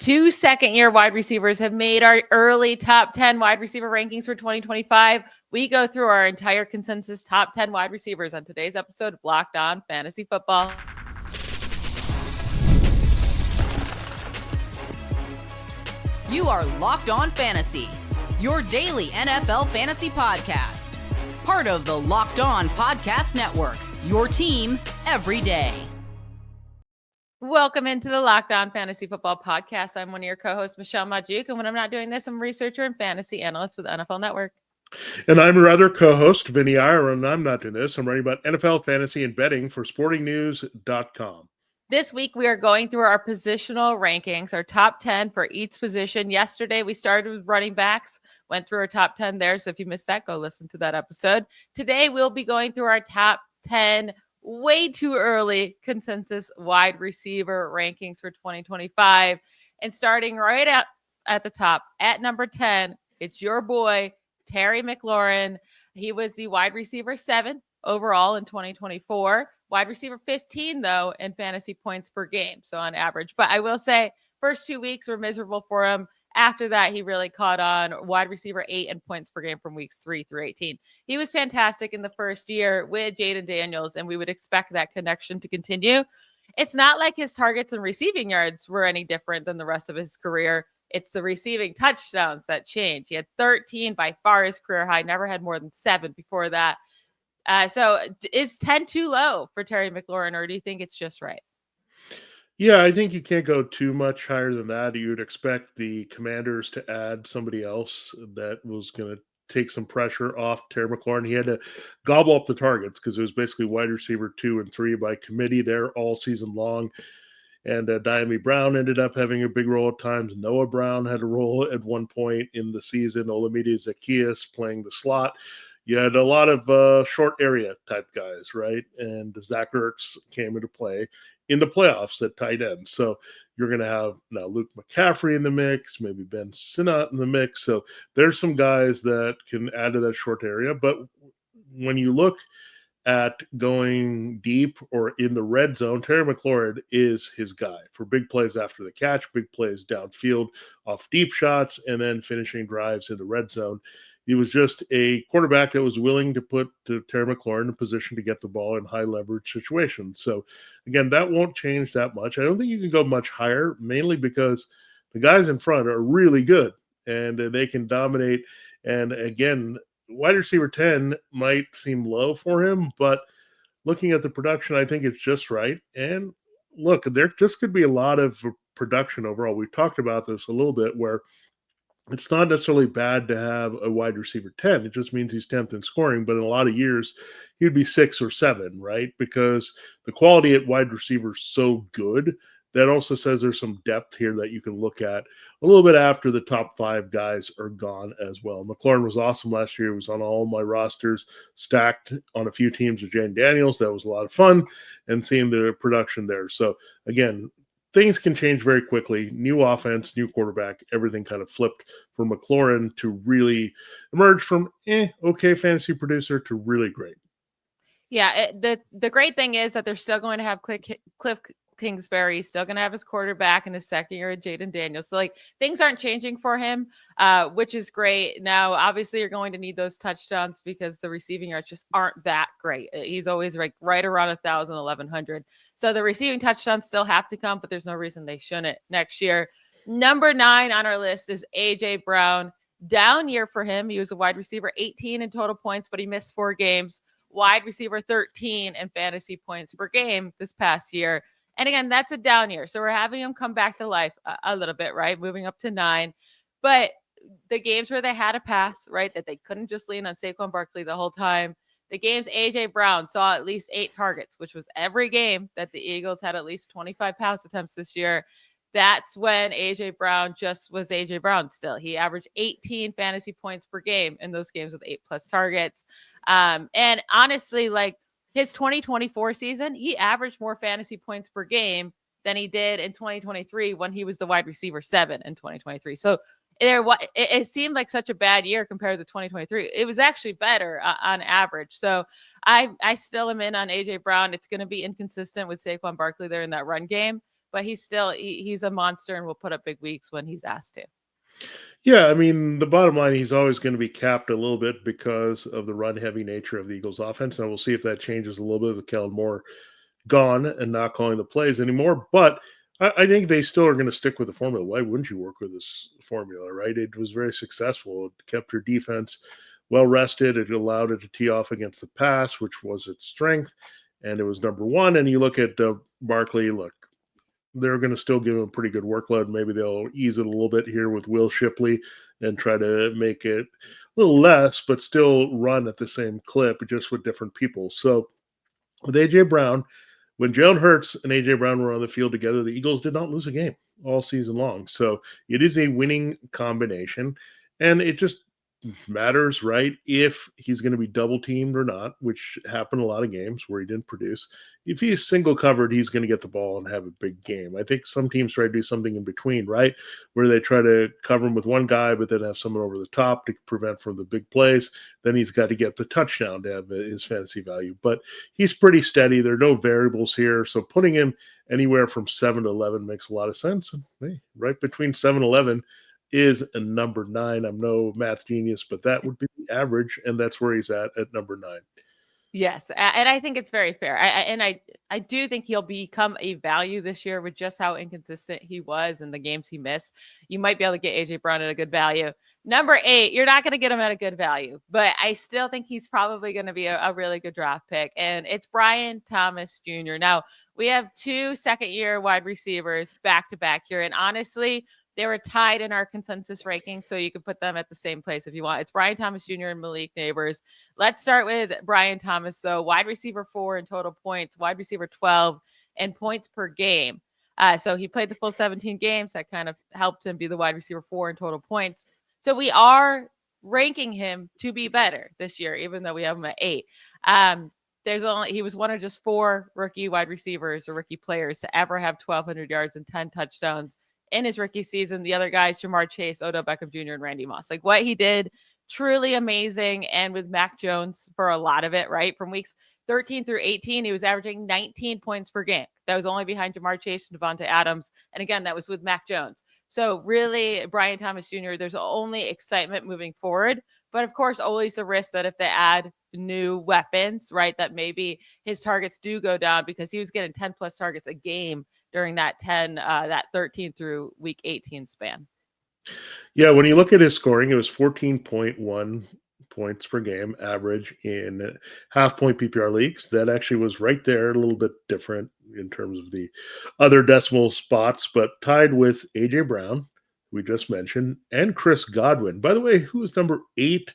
Two second-year wide receivers have made our early top 10 wide receiver rankings for 2025. We go through our entire consensus top 10 wide receivers on today's episode of Locked On Fantasy Football. You are Locked On Fantasy, your daily NFL fantasy podcast. Part of the Locked On Podcast Network, your team every day. Welcome into the Locked On Fantasy Football Podcast. I'm one of your co-hosts, Michelle Magdziuk, and when I'm not doing this, I'm a researcher and fantasy analyst with NFL Network. And I'm your other co-host, Vinnie Iyer, and I'm not doing this. I'm writing about NFL fantasy and betting for sportingnews.com. This week, we are going through our positional rankings, our top 10 for each position. Yesterday, we started with running backs, went through our top 10 there. So if you missed that, go listen to that episode. Today, we'll be going through our top 10 way too early consensus wide receiver rankings for 2025. And starting right at the top, at number 10, it's your boy, Terry McLaurin. He was the wide receiver 7 overall in 2024. Wide receiver 15, though, in fantasy points per game, so on average. But I will say, first 2 weeks were miserable for him. After that, he really caught on. Wide receiver 8 in points per game from weeks 3 through 18. He was fantastic in the first year with Jaden Daniels, and we would expect that connection to continue. It's not like his targets and receiving yards were any different than the rest of his career. It's the receiving touchdowns that changed. He had 13, by far his career high, never had more than 7 before that. So is 10 too low for Terry McLaurin, or do you think it's just right? Yeah, I think you can't go too much higher than that. You would expect the Commanders to add somebody else that was going to take some pressure off Terry McLaurin. He had to gobble up the targets because it was basically wide receiver 2 and 3 by committee there all season long. And Diami Brown ended up having a big role at times. Noah Brown had a role at one point in the season. Olamide Zaccheaus playing the slot. You had a lot of short area type guys, right? And Zach Ertz came into play in the playoffs at tight end. So you're going to have now Luke McCaffrey in the mix, maybe Ben Sinnott in the mix. So there's some guys that can add to that short area. But when you look at going deep or in the red zone, Terry McLaurin is his guy for big plays after the catch, big plays downfield off deep shots, and then finishing drives in the red zone. He was just a quarterback that was willing to put Terry McLaurin in a position to get the ball in high leverage situations. So again, that won't change that much. I don't think you can go much higher, mainly because the guys in front are really good and they can dominate. And again, wide receiver 10 might seem low for him, but looking at the production, I think it's just right. And look, there just could be a lot of production overall. We've talked about this a little bit where it's not necessarily bad to have a wide receiver 10. It just means he's 10th in scoring, but in a lot of years, he'd be 6 or 7, right? Because the quality at wide receiver is so good. That also says there's some depth here that you can look at a little bit after the top 5 guys are gone as well. McLaurin was awesome last year. He was on all my rosters, stacked on a few teams with Jaden Daniels. That was a lot of fun, and seeing the production there. So again, things can change very quickly. New offense, new quarterback, everything kind of flipped for McLaurin to really emerge from okay fantasy producer to really great. Yeah, the great thing is that they're still going to have Cliff Kingsbury, still going to have his quarterback in his second year at Jaden Daniels. So like things aren't changing for him, which is great. Now, obviously you're going to need those touchdowns because the receiving yards just aren't that great. He's always like right around 1,000, 1,100. So the receiving touchdowns still have to come, but there's no reason they shouldn't next year. Number 9 on our list is AJ Brown. Down year for him. He was a wide receiver 18 in total points, but he missed 4 games. Wide receiver 13 in fantasy points per game this past year. And again, that's a down year. So we're having him come back to life a little bit, right? Moving up to 9. But the games where they had a pass, right, that they couldn't just lean on Saquon Barkley the whole time. The games AJ Brown saw at least 8 targets, which was every game that the Eagles had at least 25 pass attempts this year. That's when AJ Brown just was AJ Brown still. He averaged 18 fantasy points per game in those games with 8+ targets. And honestly, like, his 2024 season, he averaged more fantasy points per game than he did in 2023 when he was the wide receiver 7 in 2023. So it seemed like such a bad year compared to 2023. It was actually better on average. So I still am in on AJ Brown. It's going to be inconsistent with Saquon Barkley there in that run game. but he's still, he's a monster and will put up big weeks when he's asked to. Yeah, I mean, the bottom line, he's always going to be capped a little bit because of the run-heavy nature of the Eagles' offense. Now, we'll see if that changes a little bit with Kellen Moore gone and not calling the plays anymore. But I think they still are going to stick with the formula. Why wouldn't you work with this formula, right? It was very successful. It kept your defense well rested. It allowed it to tee off against the pass, which was its strength, and it was number one. And you look at Barkley, look, they're going to still give him a pretty good workload. Maybe they'll ease it a little bit here with Will Shipley and try to make it a little less, but still run at the same clip, just with different people. So with A.J. Brown, when Jalen Hurts and A.J. Brown were on the field together, the Eagles did not lose a game all season long. So it is a winning combination, and it just matters, right? If he's going to be double teamed or not, which happened a lot of games where he didn't produce. If he's single covered, he's going to get the ball and have a big game. I think some teams try to do something in between, right? Where they try to cover him with one guy, but then have someone over the top to prevent from the big plays. Then he's got to get the touchdown to have his fantasy value. But he's pretty steady. There are no variables here. So putting him anywhere from 7 to 11 makes a lot of sense. And hey, right between 7 and 11 is a number 9. I'm no math genius, but that would be the average, and that's where he's at number 9. Yes, and I think it's very fair. I do think he'll become a value this year with just how inconsistent he was in the games he missed. You might be able to get A.J. Brown at a good value. Number 8, you're not going to get him at a good value, but I still think he's probably going to be a really good draft pick, and it's Brian Thomas Jr. Now, we have 2 second-year wide receivers back-to-back here, and honestly, they were tied in our consensus ranking, so you can put them at the same place if you want. It's Brian Thomas Jr. and Malik Nabers. Let's start with Brian Thomas, though. Wide receiver 4 in total points, wide receiver 12 in points per game. So he played the full 17 games. That kind of helped him be the wide receiver 4 in total points. So we are ranking him to be better this year, even though we have him at 8. He was one of just 4 rookie wide receivers or rookie players to ever have 1,200 yards and 10 touchdowns in his rookie season. The other guys, Jamar Chase, Odell Beckham Jr., and Randy Moss. Like, what he did, truly amazing. And with Mac Jones for a lot of it, right? From weeks 13 through 18, he was averaging 19 points per game. That was only behind Jamar Chase and Devontae Adams. And again, that was with Mac Jones. So really, Brian Thomas Jr., there's only excitement moving forward. But of course, always a risk that if they add new weapons, right, that maybe his targets do go down, because he was getting 10 plus targets a game during that 13 through week 18 span. Yeah, when you look at his scoring, it was 14.1 points per game average in half-point PPR leagues. That actually was right there, a little bit different in terms of the other decimal spots, but tied with A.J. Brown, we just mentioned, and Chris Godwin. By the way, who was number 8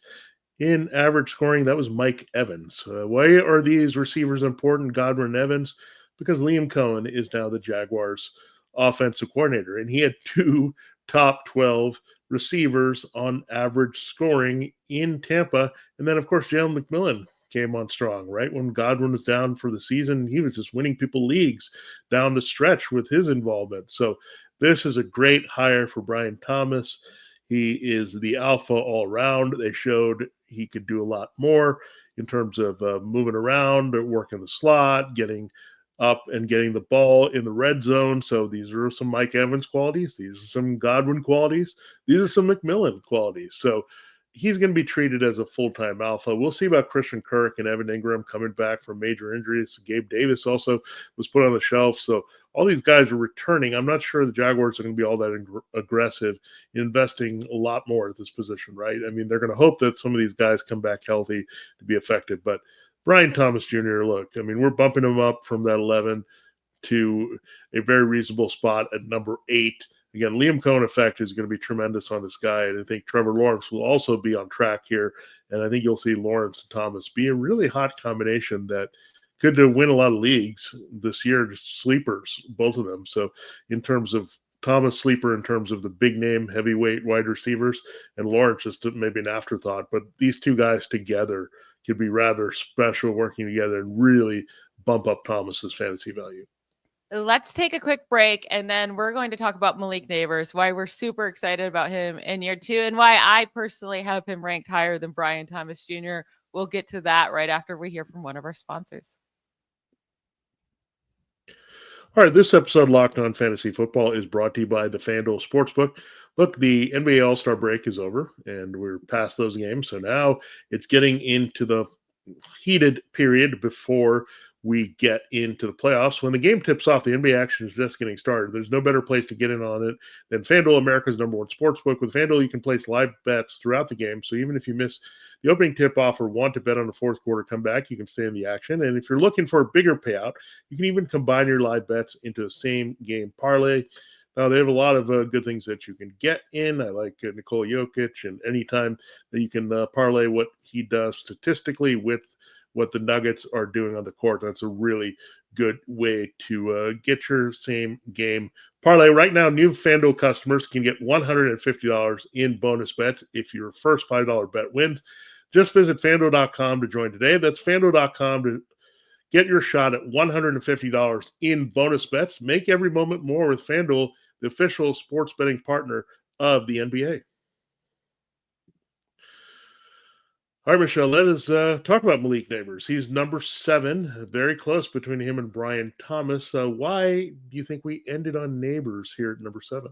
in average scoring? That was Mike Evans. Why are these receivers important, Godwin and Evans? Because Liam Cohen is now the Jaguars offensive coordinator, and he had 2 top 12 receivers on average scoring in Tampa. And then, of course, Jalen McMillan came on strong, right? When Godwin was down for the season, he was just winning people leagues down the stretch with his involvement. So this is a great hire for Brian Thomas. He is the alpha all around. They showed he could do a lot more in terms of moving around, working the slot, getting up and getting the ball in the red zone. So these are some Mike Evans qualities. These are some Godwin qualities. These are some McMillan qualities. So he's going to be treated as a full-time alpha. We'll see about Christian Kirk and Evan Ingram coming back from major injuries. Gabe Davis also was put on the shelf. So all these guys are returning. I'm not sure the Jaguars are going to be all that aggressive in investing a lot more at this position, right? I mean, they're going to hope that some of these guys come back healthy to be effective. But Brian Thomas Jr., look, I mean, we're bumping him up from that 11 to a very reasonable spot at number 8. Again, Liam Cohen effect is going to be tremendous on this guy, and I think Trevor Lawrence will also be on track here, and I think you'll see Lawrence and Thomas be a really hot combination that could win a lot of leagues this year, just sleepers, both of them. So in terms of Thomas sleeper in terms of the big name heavyweight wide receivers, and Lawrence just maybe an afterthought, but these two guys together could be rather special working together and really bump up Thomas's fantasy value. Let's take a quick break, and then we're going to talk about Malik Nabers, why we're super excited about him in year 2, and why I personally have him ranked higher than Brian Thomas Jr. We'll get to that right after we hear from one of our sponsors. All right, this episode of Locked On Fantasy Football is brought to you by the FanDuel Sportsbook. Look, the NBA All-Star break is over, and we're past those games, so now it's getting into the heated period before we get into the playoffs. When the game tips off, the NBA action is just getting started. There's no better place to get in on it than FanDuel, America's #1 sportsbook. With FanDuel, you can place live bets throughout the game, so even if you miss the opening tip-off or want to bet on the fourth quarter comeback, you can stay in the action. And if you're looking for a bigger payout, you can even combine your live bets into a same-game parlay. Now, they have a lot of good things that you can get in. I like Nikola Jokic, and anytime that you can parlay what he does statistically with what the Nuggets are doing on the court, that's a really good way to get your same game parlay. Right now, new FanDuel customers can get $150 in bonus bets if your first $5 bet wins. Just visit FanDuel.com to join today. That's FanDuel.com to get your shot at $150 in bonus bets. Make every moment more with FanDuel, the official sports betting partner of the NBA. All right, Michelle, let us talk about Malik Nabers. He's number 7, very close between him and Brian Thomas. Why do you think we ended on Nabers here at number 7?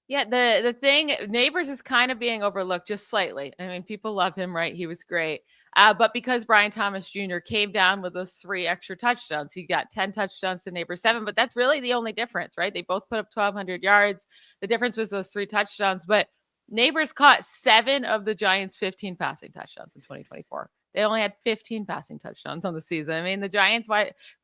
Yeah, the thing, Nabers is kind of being overlooked just slightly. I mean, people love him, right? He was great. But because Brian Thomas Jr. came down with those 3 extra touchdowns, he got 10 touchdowns to Nabers 7, but that's really the only difference, right? They both put up 1,200 yards. The difference was those 3 touchdowns, but Nabers caught 7 of the Giants' 15 passing touchdowns in 2024. They only had 15 passing touchdowns on the season. I mean, the Giants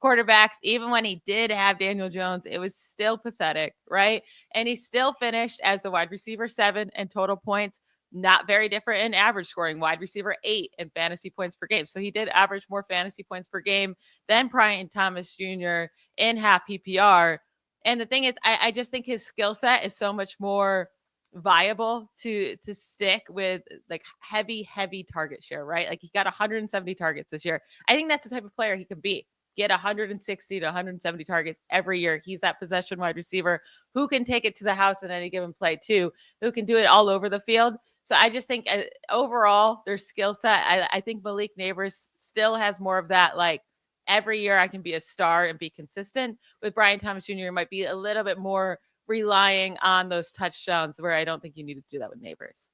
quarterbacks, even when he did have Daniel Jones, it was still pathetic, right? And he still finished as the wide receiver 7 in total points. Not very different in average scoring, wide receiver 8 in fantasy points per game. So he did average more fantasy points per game than Brian Thomas Jr. in half PPR. And the thing is, I just think his skill set is so much more viable to stick with like heavy target share, right? Like he got 170 targets this year. I think that's the type of player he could be. Get 160 to 170 targets every year. He's that possession wide receiver who can take it to the house in any given play too, who can do it all over the field. So I just think overall their skill set, I think Malik Nabers still has more of that, like every year I can be a star and be consistent. With Brian Thomas Jr., it might be a little bit more relying on those touchdowns, where I don't think you need to do that with Nabers.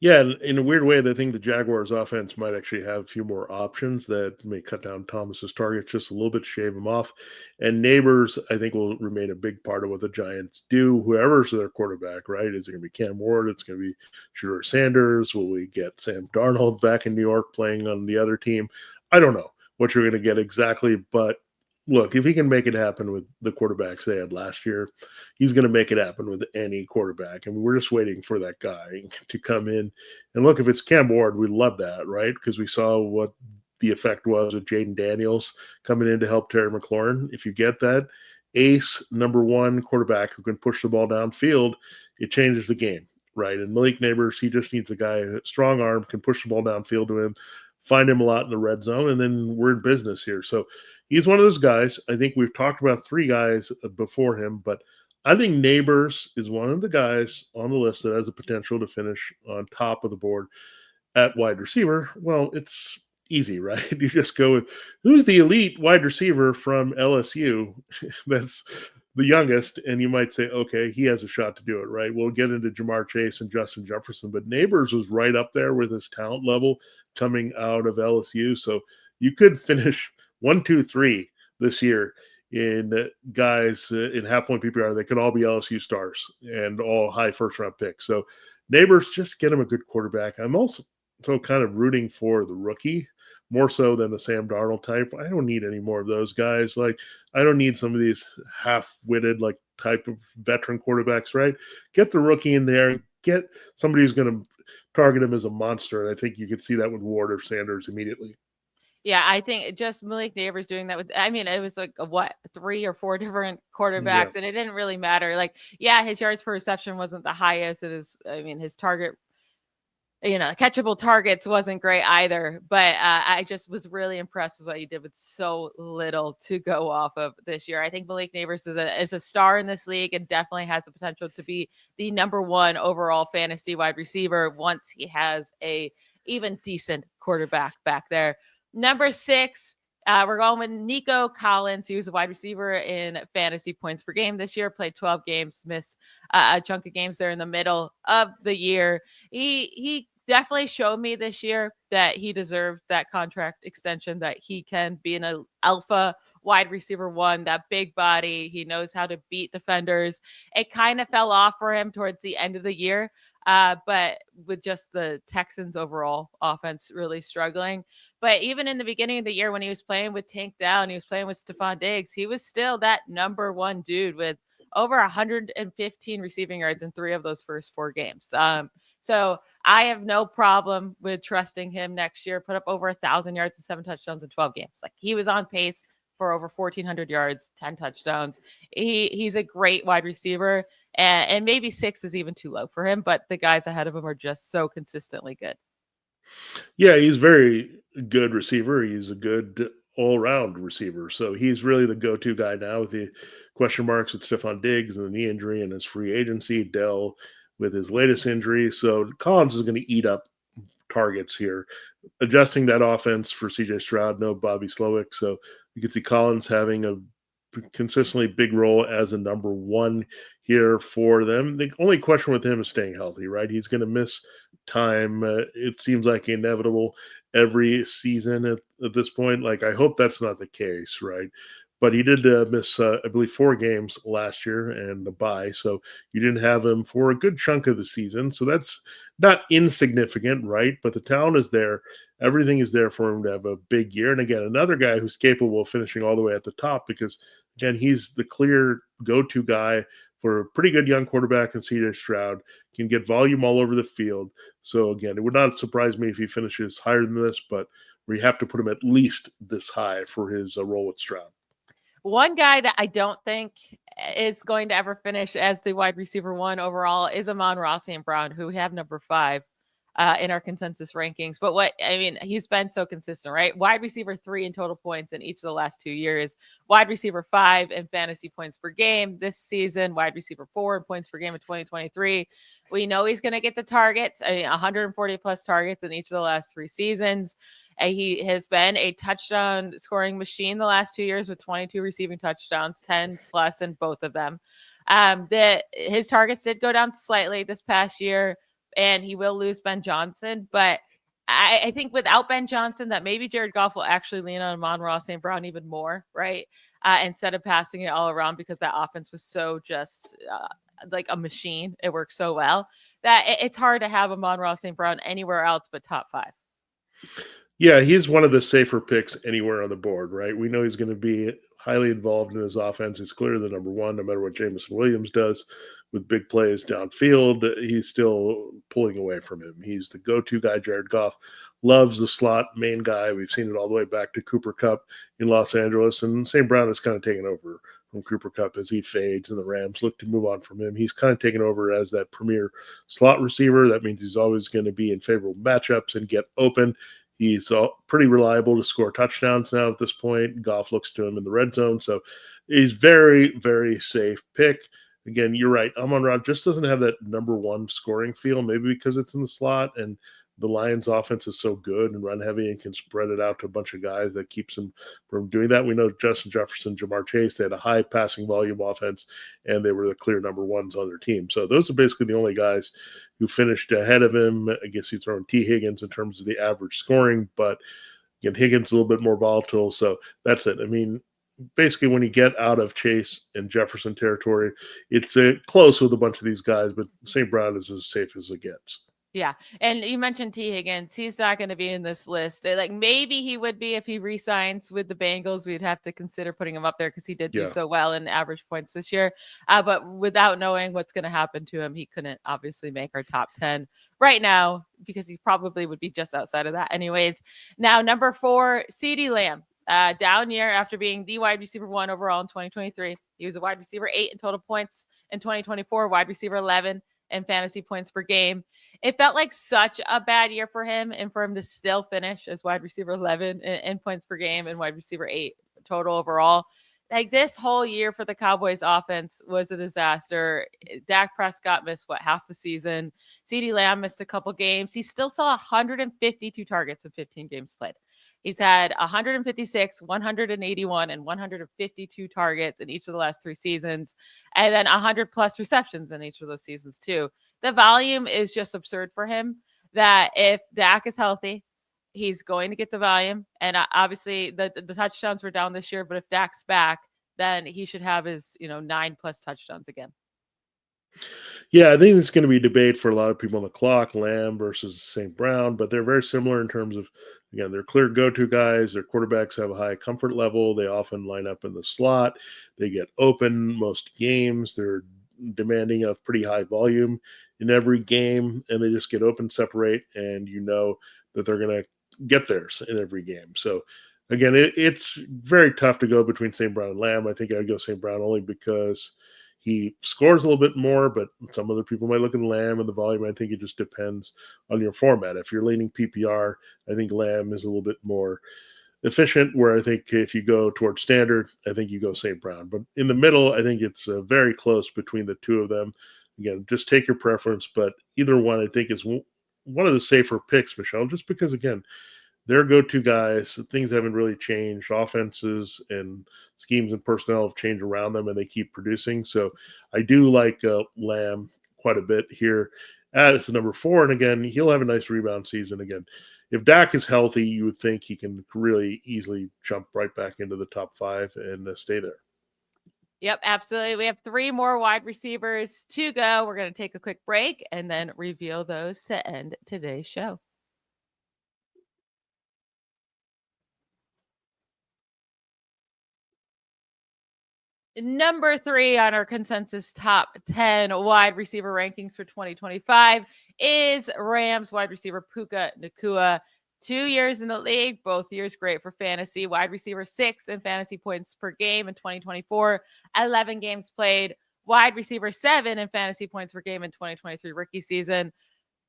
Yeah, in a weird way, I think the Jaguars offense might actually have a few more options that may cut down Thomas's targets just a little bit, shave him off. And Nabers, I think, will remain a big part of what the Giants do, whoever's their quarterback, right? Is it going to be Cam Ward? It's going to be Shedeur Sanders? Will we get Sam Darnold back in New York playing on the other team? I don't know what you're going to get exactly, but look, if he can make it happen with the quarterbacks they had last year, he's going to make it happen with any quarterback. I mean, we're just waiting for that guy to come in. And look, if it's Cam Ward, we love that, right? Because we saw what the effect was with Jaden Daniels coming in to help Terry McLaurin. If you get that ace number 1 quarterback who can push the ball downfield, it changes the game, right? And Malik Nabers, he just needs a guy, a strong arm, can push the ball downfield to him, find him a lot in the red zone, and then we're in business here. So he's one of those guys. I think we've talked about 3 guys before him, but I think Nabers is one of the guys on the list that has the potential to finish on top of the board at wide receiver. Well, it's easy, right? You just go with who's the elite wide receiver from LSU that's the youngest, and you might say, okay, he has a shot to do it, right? We'll get into Jamar Chase and Justin Jefferson, but Nabers was right up there with his talent level coming out of LSU. So you could finish 1, 2, 3 this year in guys in half-point PPR. They could all be LSU stars and all high first-round picks. So Nabers, just get him a good quarterback. I'm also kind of rooting for the rookie more so than the Sam Darnold type. I don't need any more of those guys. Like, I don't need some of these half-witted, like, type of veteran quarterbacks, right? Get the rookie in there. Get somebody who's going to target him as a monster. And I think you could see that with Ward or Sanders immediately. Yeah, I think just Malik Nabers doing that with, I mean, it was like 3 or 4 different quarterbacks, and it didn't really matter. Like, yeah, his yards per reception wasn't the highest. His target, catchable targets wasn't great either, but I just was really impressed with what he did with so little to go off of this year. I think Malik Nabers is a star in this league and definitely has the potential to be the number 1 overall fantasy wide receiver once he has a even decent quarterback back there. Number 6, We're going with Nico Collins. He was a wide receiver in fantasy points per game this year, played 12 games, missed a chunk of games there in the middle of the year. He definitely showed me this year that he deserved that contract extension, that he can be an alpha wide receiver one, that big body. He knows how to beat defenders. It kind of fell off for him towards the end of the year. But with just the Texans overall offense really struggling. But even in the beginning of the year, when he was playing with Tank Dell, he was playing with Stephon Diggs, he was still that number one dude with over 115 receiving yards in 3 of those first 4 games. So I have no problem with trusting him next year. Put up over 1,000 yards and 7 touchdowns in 12 games. Like, he was on pace for over 1,400 yards, 10 touchdowns. He's a great wide receiver, and maybe 6 is even too low for him, but the guys ahead of him are just so consistently good. Yeah, he's very good receiver. He's a good all-around receiver. So he's really the go-to guy now, with the question marks with Stephon Diggs and the knee injury and his free agency, Dell with his latest injury. So Collins is going to eat up targets here, adjusting that offense for CJ Stroud, no Bobby Slowick. So you can see Collins having a consistently big role as a number one here for them. The only question with him is staying healthy, right? He's going to miss time. It seems like inevitable every season at this point. Like, I hope that's not the case, right? But he did miss, I believe, 4 games last year and a bye. So you didn't have him for a good chunk of the season. So that's not insignificant, right? But the talent is there. Everything is there for him to have a big year. And again, another guy who's capable of finishing all the way at the top, because, again, he's the clear go-to guy for a pretty good young quarterback in CJ Stroud, can get volume all over the field. So, again, it would not surprise me if he finishes higher than this, but we have to put him at least this high for his role with Stroud. One guy that I don't think is going to ever finish as the wide receiver one overall is Amon-Ra St. Brown, who we have number 5 in our consensus rankings. But he's been so consistent, right? Wide receiver 3 in total points in each of the last 2 years, wide receiver 5 in fantasy points per game this season, wide receiver 4 in points per game in 2023. We know he's going to get the targets, 140 plus targets in each of the last 3 seasons. He has been a touchdown scoring machine the last 2 years with 22 receiving touchdowns, 10 plus in both of them. His targets did go down slightly this past year, and he will lose Ben Johnson. But I think without Ben Johnson, that maybe Jared Goff will actually lean on Amon-Ra St. Brown even more, right? Instead of passing it all around, because that offense was so just like a machine. It worked so well that it's hard to have Amon-Ra St. Brown anywhere else but top 5. Yeah, he's one of the safer picks anywhere on the board, right? We know he's going to be highly involved in his offense. He's clearly the number one, no matter what Jameson Williams does with big plays downfield. He's still pulling away from him. He's the go-to guy. Jared Goff loves the slot main guy. We've seen it all the way back to Cooper Kupp in Los Angeles, and St. Brown has kind of taken over from Cooper Kupp as he fades, and the Rams look to move on from him. He's kind of taken over as that premier slot receiver. That means he's always going to be in favorable matchups and get open. He's pretty reliable to score touchdowns now at this point. Goff looks to him in the red zone. So he's very, very safe pick. Again, you're right. Amon-Ra just doesn't have that number one scoring feel, maybe because it's in the slot and the Lions offense is so good and run heavy and can spread it out to a bunch of guys that keeps them from doing that. We know Justin Jefferson, Jamar Chase, they had a high passing volume offense, and they were the clear number ones on their team. So those are basically the only guys who finished ahead of him. I guess you throw in T. Higgins in terms of the average scoring, but again, Higgins is a little bit more volatile. So that's it. I mean, basically when you get out of Chase and Jefferson territory, it's close with a bunch of these guys, but St. Brown is as safe as it gets. Yeah. And you mentioned T. Higgins. He's not going to be in this list. Like, maybe he would be if he re-signs with the Bengals. We'd have to consider putting him up there because he did do so well in average points this year. But without knowing what's going to happen to him, he couldn't obviously make our top 10 right now, because he probably would be just outside of that anyways. Now, number 4, CeeDee Lamb. Down year after being the wide receiver 1 overall in 2023. He was a wide receiver 8 in total points in 2024, wide receiver 11 in fantasy points per game. It felt like such a bad year for him, and for him to still finish as wide receiver 11 in points per game and wide receiver 8 total overall. Like, this whole year for the Cowboys offense was a disaster. Dak Prescott missed half the season. CeeDee Lamb missed a couple games. He still saw 152 targets in 15 games played. He's had 156, 181, and 152 targets in each of the last 3 seasons, and then 100 plus receptions in each of those seasons too. The volume is just absurd for him, that if Dak is healthy, he's going to get the volume. And obviously the touchdowns were down this year, but if Dak's back, then he should have his, 9+ touchdowns again. Yeah, I think it's going to be a debate for a lot of people on the clock, Lamb versus St. Brown, but they're very similar in terms of, again, they're clear go-to guys. Their quarterbacks have a high comfort level. They often line up in the slot. They get open most games. They're demanding a pretty high volume in every game, and they just get open, separate, and you know that they're going to get theirs in every game. So, again, it's very tough to go between St. Brown and Lamb. I think I'd go St. Brown only because he scores a little bit more, but some other people might look at Lamb and the volume. I think it just depends on your format. If you're leaning PPR, I think Lamb is a little bit more efficient, where I think if you go towards standard, I think you go St. Brown. But in the middle, I think it's very close between the two of them. Again, just take your preference, but either one I think is one of the safer picks, Michelle, just because, again, they're go-to guys. Things haven't really changed. Offenses and schemes and personnel have changed around them, and they keep producing. So I do like Lamb quite a bit here as number 4. And again, he'll have a nice rebound season. Again, if Dak is healthy, you would think he can really easily jump right back into the top 5 and stay there. Yep, absolutely. We have 3 more wide receivers to go. We're going to take a quick break and then reveal those to end today's show. Number 3 on our consensus top 10 wide receiver rankings for 2025 is Rams wide receiver Puka Nacua. 2 years in the league, both years great for fantasy. Wide receiver 6 in fantasy points per game in 2024, 11 games played. Wide receiver 7 in fantasy points per game in 2023 rookie season.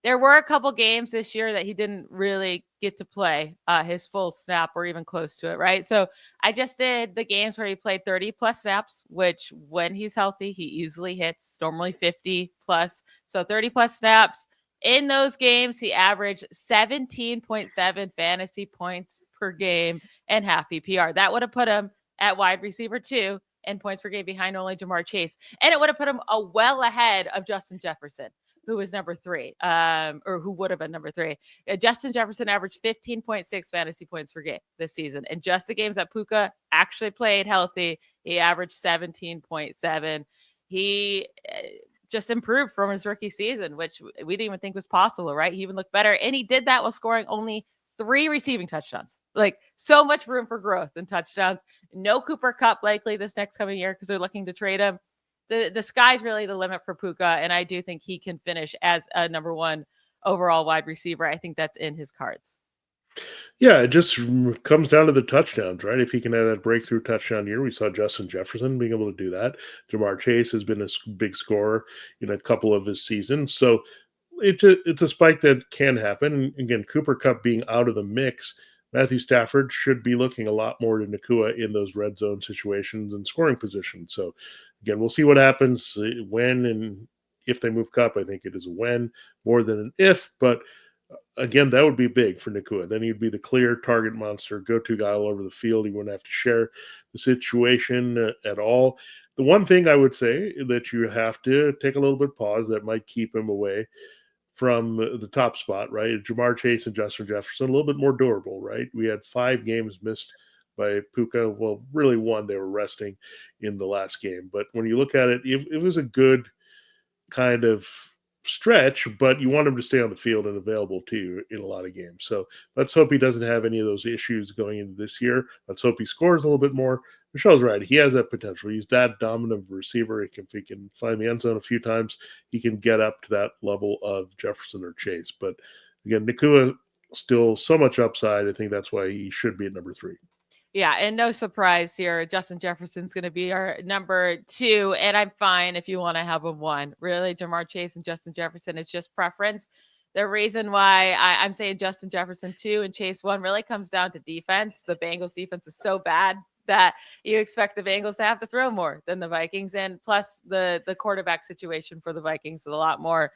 There were a couple games this year that he didn't really get to play his full snap or even close to it, right? So I just did the games where he played 30 plus snaps, which when he's healthy, he easily hits, normally 50 plus. So 30 plus snaps. In those games, he averaged 17.7 fantasy points per game and half PPR. That would have put him at wide receiver 2 in points per game behind only Jamar Chase. And it would have put him well ahead of Justin Jefferson, who was number 3, or who would have been number 3. Justin Jefferson averaged 15.6 fantasy points per game this season. And just the games that Puka actually played healthy, he averaged 17.7. He just improved from his rookie season, which we didn't even think was possible, right? He even looked better. And he did that while scoring only 3 receiving touchdowns. Like, so much room for growth and touchdowns. No Cooper Kupp likely this next coming year because they're looking to trade him. The sky's really the limit for Puka, and I do think he can finish as a number 1 overall wide receiver. I think that's in his cards. Yeah, it just comes down to the touchdowns, right? If he can have that breakthrough touchdown year, we saw Justin Jefferson being able to do that. Jamar Chase has been a big scorer in a couple of his seasons. So it's a spike that can happen. And again, Cooper Kupp being out of the mix, Matthew Stafford should be looking a lot more to Nacua in those red zone situations and scoring positions. So again, we'll see what happens when and if they move Kupp. I think it is a when more than an if, but again, that would be big for Nacua. Then he'd be the clear target monster, go-to guy all over the field. He wouldn't have to share the situation at all. The one thing I would say that you have to take a little bit pause that might keep him away from the top spot, right? Jamar Chase and Justin Jefferson, a little bit more durable, right? We had 5 games missed by Puka. Well, really 1, they were resting in the last game. But when you look at it, it was a good kind of stretch, but you want him to stay on the field and available to you in a lot of games. So let's hope he doesn't have any of those issues going into this year. Let's hope he scores a little bit more. Michelle's right. He has that potential. He's that dominant receiver. If he can find the end zone a few times, he can get up to that level of Jefferson or Chase. But again, Nacua still so much upside. I think that's why he should be at number 3. Yeah, and no surprise here, Justin Jefferson's going to be our number 2, and I'm fine if you want to have a 1. Really, Jamar Chase and Justin Jefferson, it's just preference. The reason why I'm saying Justin Jefferson 2 and Chase 1 really comes down to defense. The Bengals defense is so bad that you expect the Bengals to have to throw more than the Vikings, and plus the quarterback situation for the Vikings is a lot more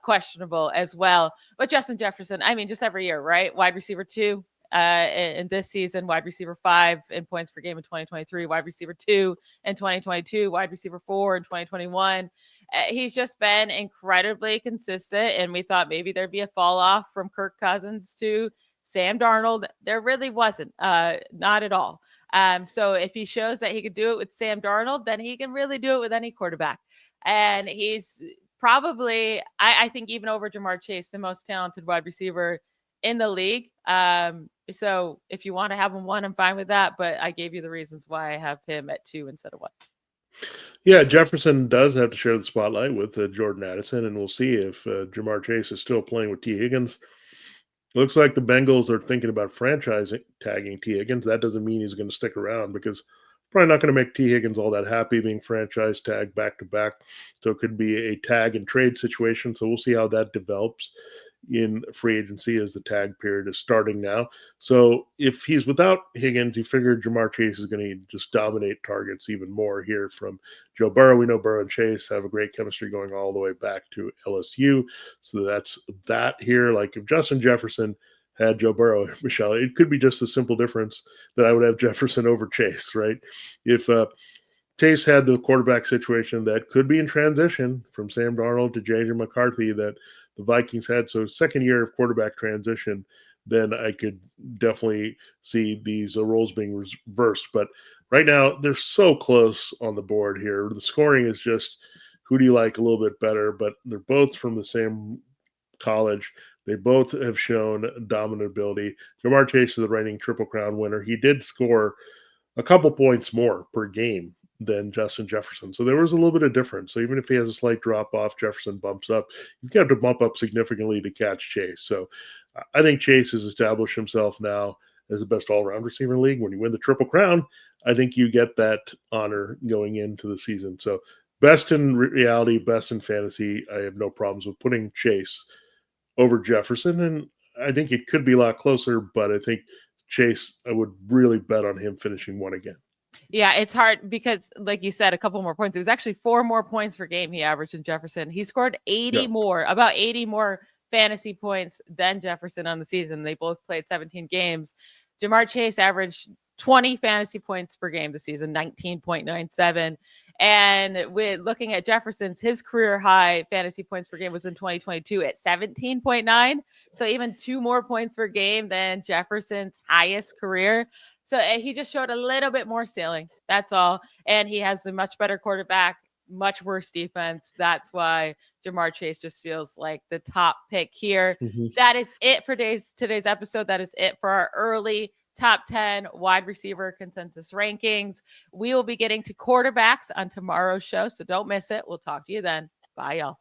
questionable as well. But Justin Jefferson, I mean, just every year, right? Wide receiver 2. in this season, wide receiver 5 in points per game in 2023, wide receiver 2 in 2022, wide receiver 4 in 2021. He's just been incredibly consistent, and we thought maybe there'd be a fall off from Kirk Cousins to Sam Darnold. There really wasn't, not at all. So if he shows that he could do it with Sam Darnold, then he can really do it with any quarterback. And he's probably, I think, even over Jamar Chase, the most talented wide receiver in the league. So if you want to have him 1, I'm fine with that. But I gave you the reasons why I have him at 2 instead of 1. Yeah, Jefferson does have to share the spotlight with Jordan Addison, and we'll see if Jamar Chase is still playing with T. Higgins. Looks like the Bengals are thinking about franchise tagging T. Higgins. That doesn't mean he's going to stick around, because probably not going to make T. Higgins all that happy being franchise tagged back to back. So it could be a tag and trade situation. So we'll see how that develops in free agency as the tag period is starting now. So if he's without Higgins, you figure Jamar Chase is going to just dominate targets even more here from Joe Burrow. We know Burrow and Chase have a great chemistry going all the way back to LSU. So that's that here. Like if Justin Jefferson had Joe Burrow, Michelle, it could be just a simple difference that I would have Jefferson over Chase, right? If Chase had the quarterback situation that could be in transition from Sam Darnold to J.J. McCarthy that the Vikings had, so second year of quarterback transition, then I could definitely see these roles being reversed. But right now, they're so close on the board here. The scoring is just who do you like a little bit better, but they're both from the same college. They both have shown dominant ability. Jamar Chase is the reigning Triple Crown winner. He did score a couple points more per game than Justin Jefferson. So there was a little bit of difference. So even if he has a slight drop off, Jefferson bumps up. He's got to bump up significantly to catch Chase. So I think Chase has established himself now as the best all-around receiver in the league. When you win the Triple Crown, I think you get that honor going into the season. So best in reality, best in fantasy. I have no problems with putting Chase over Jefferson. And I think it could be a lot closer, but I think Chase, I would really bet on him finishing 1 again. Yeah, it's hard because, like you said, a couple more points. It was actually 4 more points per game he averaged in Jefferson. He scored 80 more, about 80 more fantasy points than Jefferson on the season. They both played 17 games. Jamar Chase averaged 20 fantasy points per game this season, 19.97. And with looking at Jefferson's, his career high fantasy points per game was in 2022 at 17.9. So even 2 more points per game than Jefferson's highest career. So he just showed a little bit more ceiling. That's all. And he has a much better quarterback, much worse defense. That's why Jamar Chase just feels like the top pick here. Mm-hmm. That is it for today's episode. That is it for our early top 10 wide receiver consensus rankings. We will be getting to quarterbacks on tomorrow's show, so don't miss it. We'll talk to you then. Bye, y'all.